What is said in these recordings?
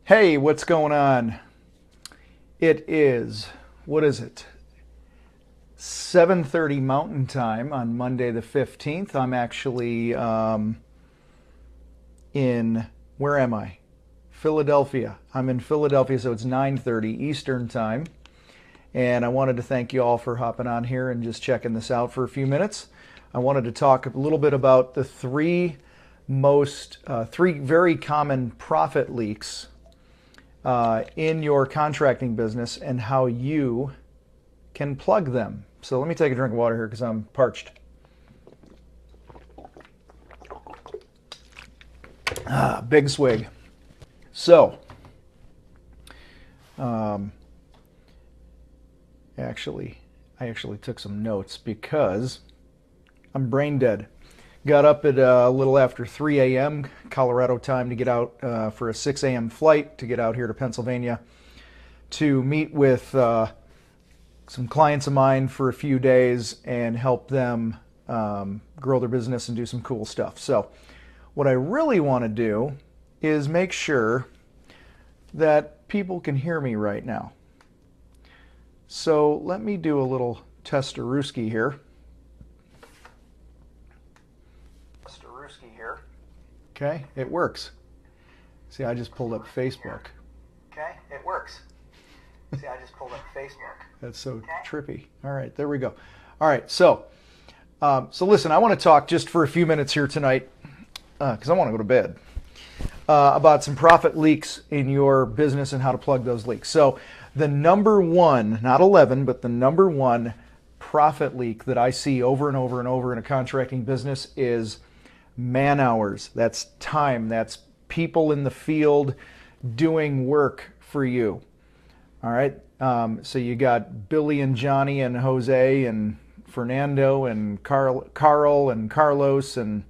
Hey, what's going on? It is, what is it? 7:30 Mountain Time on Monday the 15th. I'm actually in, where am I? Philadelphia. I'm in Philadelphia, so it's 9:30 Eastern Time. And I wanted to thank you all for hopping on here and just checking this out for a few minutes. I wanted to talk a little bit about the three very common profit leaks in your contracting business and how you can plug them. So let me take a drink of water here because I'm parched. Big swig. So, I actually took some notes because I'm brain dead. Got up at a little after 3 a.m. Colorado time to get out for a 6 a.m. flight to get out here to Pennsylvania to meet with some clients of mine for a few days and help them grow their business and do some cool stuff. So what I really want to do is make sure that people can hear me right now. So let me do a little testaruski here. Okay, it works. See, I just pulled up Facebook. Okay, it works. See, I just pulled up Facebook. That's so trippy. All right, there we go. All right, so listen, I want to talk just for a few minutes here tonight, because I want to go to bed, about some profit leaks in your business and how to plug those leaks. So the number one, not 11, but the number one profit leak that I see over and over and over in a contracting business is man hours. That's time. That's people in the field doing work for you. All right. So you got Billy and Johnny and Jose and Fernando and Carl and Carlos and,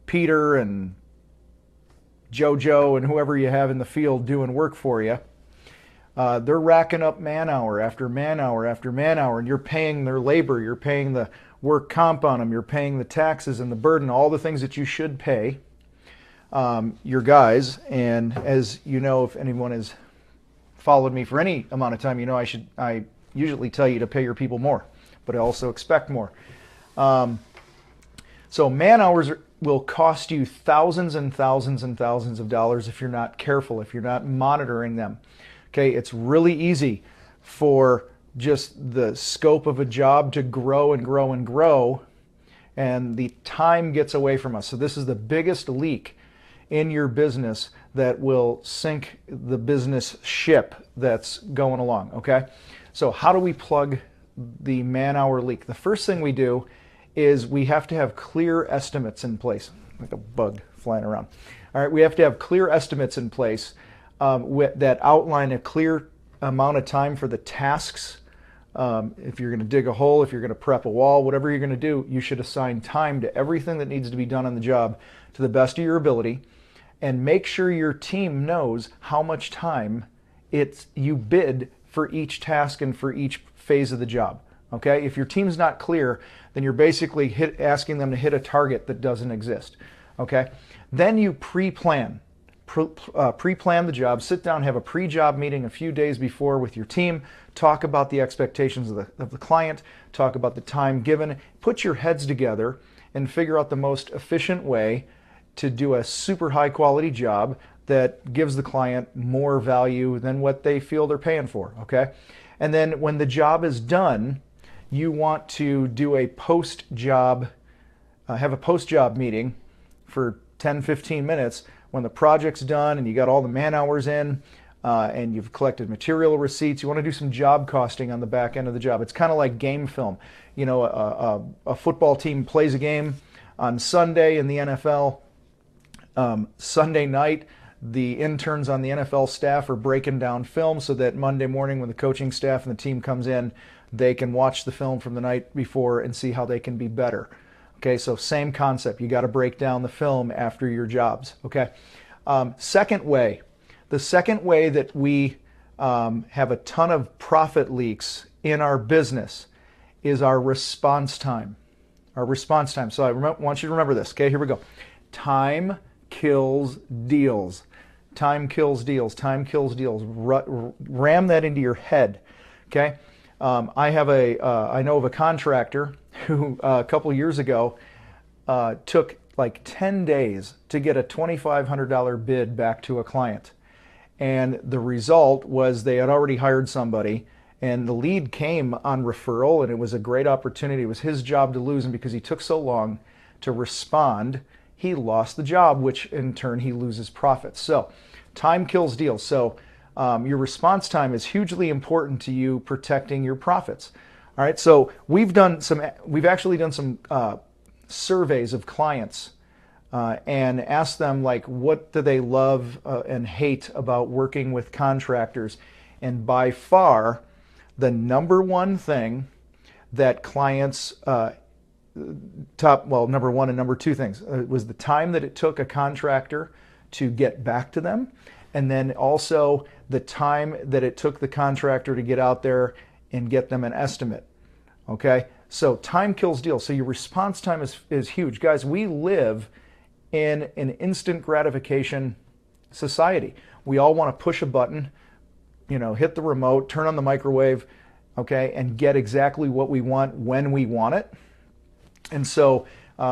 Peter and Jojo and whoever you have in the field doing work for you. They're racking up man hour after man hour after man hour, and you're paying their labor. You're paying the work comp on them. You're paying the taxes and the burden, all the things that you should pay your guys. And as you know, if anyone has followed me for any amount of time, I usually tell you to pay your people more, but I also expect more. So man hours will cost you thousands and thousands and thousands of dollars if you're not careful, if you're not monitoring them. Okay, it's really easy for just the scope of a job to grow and grow and grow, and the time gets away from us. So this is the biggest leak in your business that will sink the business ship that's going along, okay? So how do we plug the man-hour leak? The first thing we do is we have to have clear estimates in place. Like a bug flying around. All right, we have to have clear estimates in place that outline a clear amount of time for the tasks. If you're going to dig a hole, if you're going to prep a wall, whatever you're going to do, you should assign time to everything that needs to be done on the job to the best of your ability, and make sure your team knows how much time you bid for each task and for each phase of the job. Okay? If your team's not clear, then you're basically asking them to hit a target that doesn't exist. Okay? Then you pre-plan. Pre-plan the job, sit down, have a pre-job meeting a few days before with your team, talk about the expectations of the client, talk about the time given, put your heads together and figure out the most efficient way to do a super high quality job that gives the client more value than what they feel they're paying for, okay? And then when the job is done, you want to do a post-job, have a post-job meeting for 10-15 minutes when the project's done and you got all the man hours in and you've collected material receipts. You want to do some job costing on the back end of the job. It's kind of like game film. A football team plays a game on Sunday in the NFL. Sunday night, the interns on the NFL staff are breaking down film so that Monday morning when the coaching staff and the team comes in, they can watch the film from the night before and see how they can be better. Okay, so same concept. You got to break down the film after your jobs. Okay. The second way that we have a ton of profit leaks in our business is our response time. Our response time. So I want you to remember this. Okay, here we go. Time kills deals. Time kills deals. Time kills deals. Ram that into your head. Okay. I know of a contractor who a couple years ago took like 10 days to get a $2,500 bid back to a client. And the result was they had already hired somebody, and the lead came on referral, and it was a great opportunity. It was his job to lose, and because he took so long to respond, he lost the job, which in turn he loses profits. So time kills deals. So your response time is hugely important to you protecting your profits. All right, so we've actually done some surveys of clients and asked them, like, what do they love and hate about working with contractors. And by far, the number one thing that clients number one and number two things was the time that it took a contractor to get back to them, and then also the time that it took the contractor to get out there and get them an estimate. Okay, so time kills deals. So your response time is huge. Guys, we live in an instant gratification society. We all want to push a button, hit the remote, turn on the microwave, okay, and get exactly what we want when we want it. And so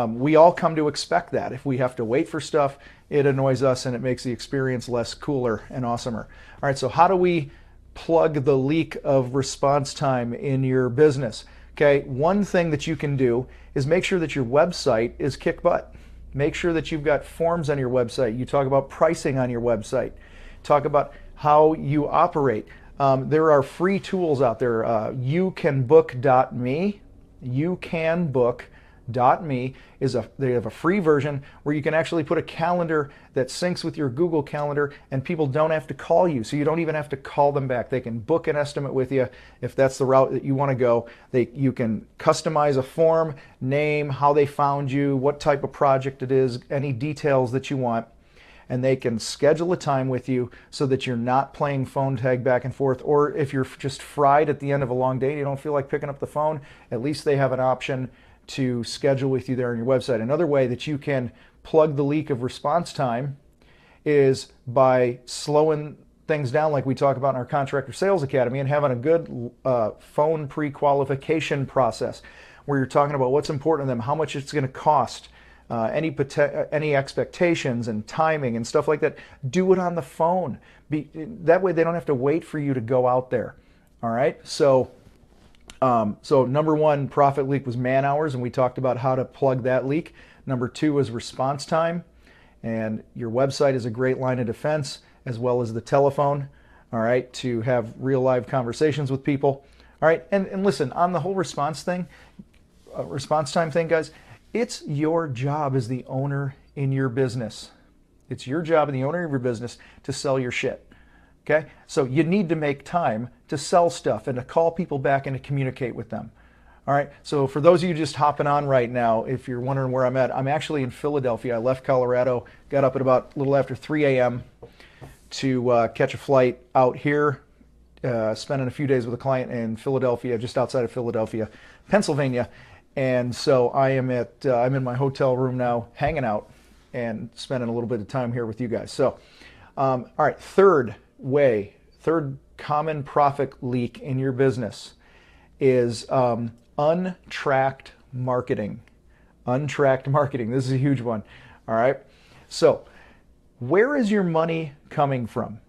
we all come to expect that. If we have to wait for stuff, it annoys us and it makes the experience less cooler and awesomer. All right, so how do we plug the leak of response time in your business? Okay, one thing that you can do is make sure that your website is kick butt. Make sure that you've got forms on your website. You talk about pricing on your website. Talk about how you operate. There are free tools out there. YouCanBook.me. YouCanBook.me they have a free version where you can actually put a calendar that syncs with your Google Calendar, and people don't have to call you, so you don't even have to call them back. They can book an estimate with you if that's the route that you want to go. You can customize a form, name, how they found you, what type of project it is, any details that you want, and they can schedule a time with you so that you're not playing phone tag back and forth. Or if you're just fried at the end of a long day and you don't feel like picking up the phone, at least they have an option to schedule with you there on your website. Another way that you can plug the leak of response time is by slowing things down, like we talk about in our Contractor Sales Academy, and having a good phone pre-qualification process where you're talking about what's important to them, how much it's going to cost, any expectations and timing and stuff like that. Do it on the phone. That way they don't have to wait for you to go out there. All right, so number one profit leak was man hours, and we talked about how to plug that leak. Number two was response time, and your website is a great line of defense, as well as the telephone, all right, to have real live conversations with people. All right, and listen, on the whole response time thing, guys, it's your job as the owner in your business. It's your job as the owner of your business to sell your shit. Okay, so you need to make time to sell stuff and to call people back and to communicate with them. All right, so for those of you just hopping on right now, if you're wondering where I'm at, I'm actually in Philadelphia. I left Colorado, got up at about a little after 3 a.m. to catch a flight out here, spending a few days with a client in Philadelphia, just outside of Philadelphia, Pennsylvania. And so I'm in my hotel room now, hanging out and spending a little bit of time here with you guys. So, all right, third common profit leak in your business is untracked marketing. Untracked marketing. This is a huge one. All right. So where is your money coming from?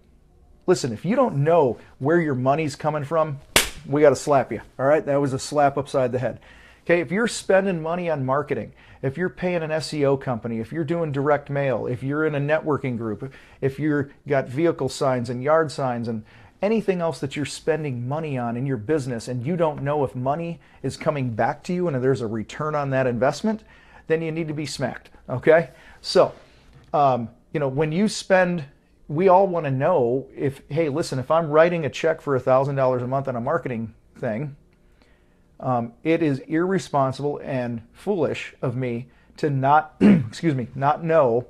Listen, if you don't know where your money's coming from, we got to slap you. All right. That was a slap upside the head. Okay. If you're spending money on marketing, if you're paying an SEO company, if you're doing direct mail, if you're in a networking group, if you're got vehicle signs and yard signs and anything else that you're spending money on in your business, and you don't know if money is coming back to you and there's a return on that investment, then you need to be smacked. Okay. So, when you spend, we all want to know if, hey, listen, if I'm writing a check for $1,000 a month on a marketing thing, it is irresponsible and foolish of me to not, not know.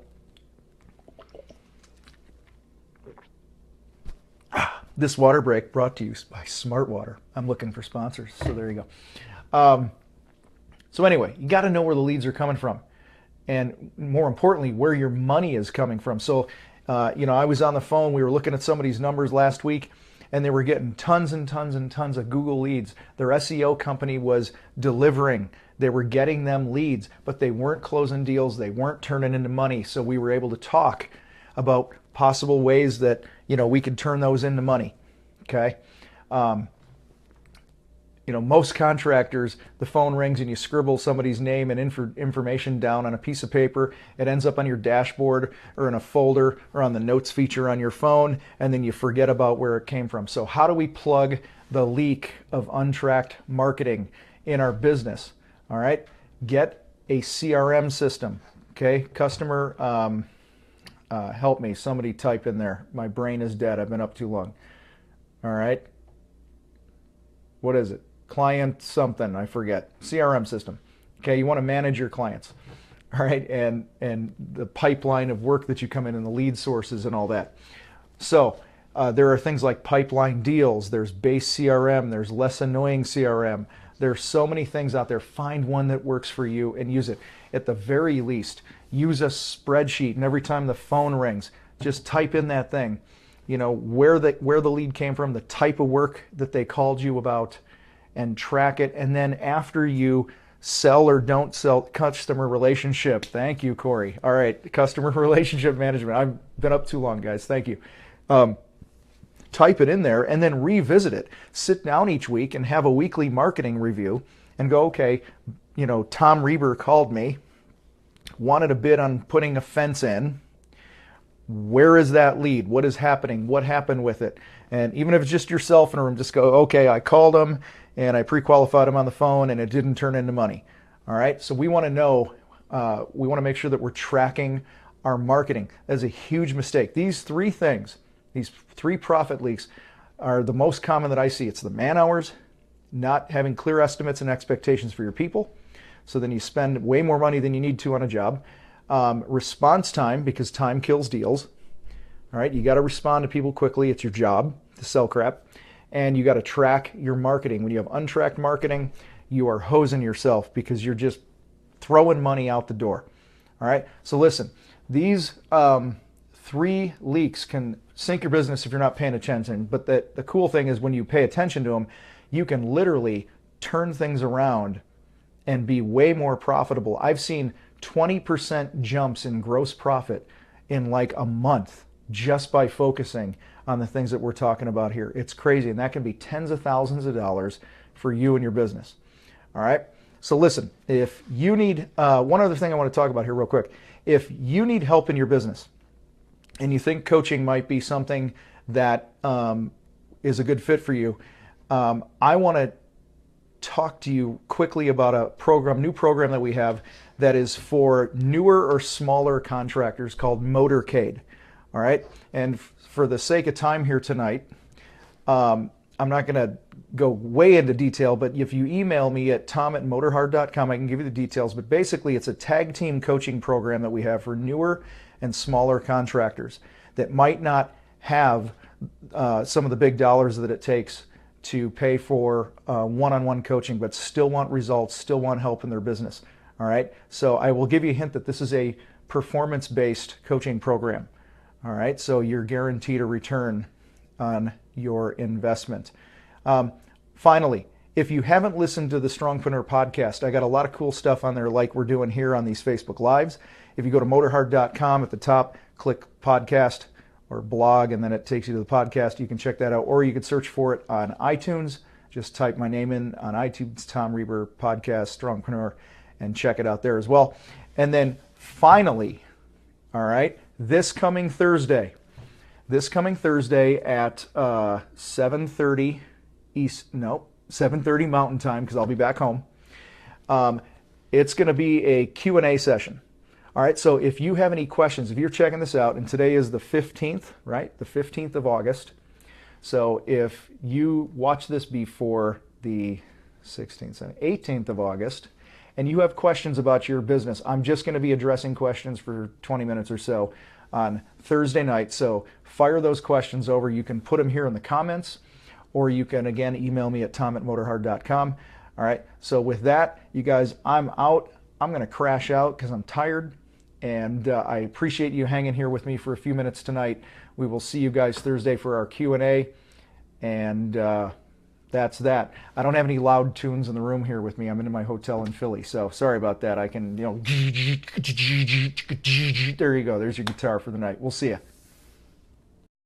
This water break brought to you by Smart Water. I'm looking for sponsors, so there you go. So anyway, you got to know where the leads are coming from, and more importantly, where your money is coming from. So I was on the phone. We were looking at somebody's numbers last week, and they were getting tons and tons and tons of Google leads. Their SEO company was delivering. They were getting them leads, but they weren't closing deals. They weren't turning into money. So we were able to talk about possible ways that, we could turn those into money. Okay. Most contractors, the phone rings and you scribble somebody's name and information down on a piece of paper. It ends up on your dashboard or in a folder or on the notes feature on your phone, and then you forget about where it came from. So how do we plug the leak of untracked marketing in our business? All right, get a CRM system. Okay, customer, help me. Somebody type in there. My brain is dead. I've been up too long. All right. What is it? Client something, I forget. CRM system. Okay, you want to manage your clients. All right, and the pipeline of work that you come in and the lead sources and all that. So there are things like pipeline deals, there's base CRM, there's less annoying CRM. There's so many things out there. Find one that works for you and use it. At the very least, use a spreadsheet, and every time the phone rings, just type in that thing. Where the lead came from, the type of work that they called you about, and track it. And then after you sell or don't sell, customer relationship. Thank you, Corey. All right, customer relationship management. I've been up too long, guys. Thank you. Type it in there and then revisit it. Sit down each week and have a weekly marketing review and go, okay, Tom Reber called me, wanted a bid on putting a fence in. Where is that lead? What is happening? What happened with it? And even if it's just yourself in a room, just go, okay, I called him and I pre-qualified him on the phone and it didn't turn into money. All right. So we want to know, we want to make sure that we're tracking our marketing. That's a huge mistake. These three things, these three profit leaks are the most common that I see. It's the man hours, not having clear estimates and expectations for your people. So then you spend way more money than you need to on a job. Response time, because time kills deals. All right, you got to respond to people quickly. It's your job to sell crap. And you got to track your marketing. When you have untracked marketing, you are hosing yourself because you're just throwing money out the door. All right, so listen, these three leaks can sink your business if you're not paying attention. But the cool thing is when you pay attention to them, you can literally turn things around and be way more profitable. I've seen 20% jumps in gross profit in like a month just by focusing on the things that we're talking about here. It's crazy, and that can be tens of thousands of dollars for you and your business. All right, so listen, if you need, one other thing I want to talk about here real quick. If you need help in your business and you think coaching might be something that is a good fit for you, I want to talk to you quickly about a new program that we have that is for newer or smaller contractors called Motorcade. All right, and for the sake of time here tonight, I'm not going to go way into detail, but if you email me at tom@motorhard.com, I can give you the details. But basically, it's a tag team coaching program that we have for newer and smaller contractors that might not have some of the big dollars that it takes to pay for one-on-one coaching, but still want results, still want help in their business. All right, so I will give you a hint that this is a performance-based coaching program. All right, so you're guaranteed a return on your investment. Finally, if you haven't listened to the Strongpreneur podcast, I got a lot of cool stuff on there like we're doing here on these Facebook Lives. If you go to motorhard.com at the top, click podcast or blog, and then it takes you to the podcast. You can check that out, or you could search for it on iTunes. Just type my name in on iTunes, Tom Reber Podcast, Strongpreneur, and check it out there as well. And then finally, all right, this coming Thursday at 7:30 7:30 Mountain Time, because I'll be back home. It's going to be a Q&A session. All right, so if you have any questions, if you're checking this out, and today is the 15th, right? The 15th of August. So if you watch this before the 16th, 18th of August, and you have questions about your business, I'm just going to be addressing questions for 20 minutes or so on Thursday night. So fire those questions over. You can put them here in the comments, or you can, again, email me at tom@motorhard.com. All right, so with that, you guys, I'm out. I'm going to crash out because I'm tired, And I appreciate you hanging here with me for a few minutes tonight. We will see you guys Thursday for our Q&A. And that's that. I don't have any loud tunes in the room here with me. I'm in my hotel in Philly, so sorry about that. I can, there you go. There's your guitar for the night. We'll see you.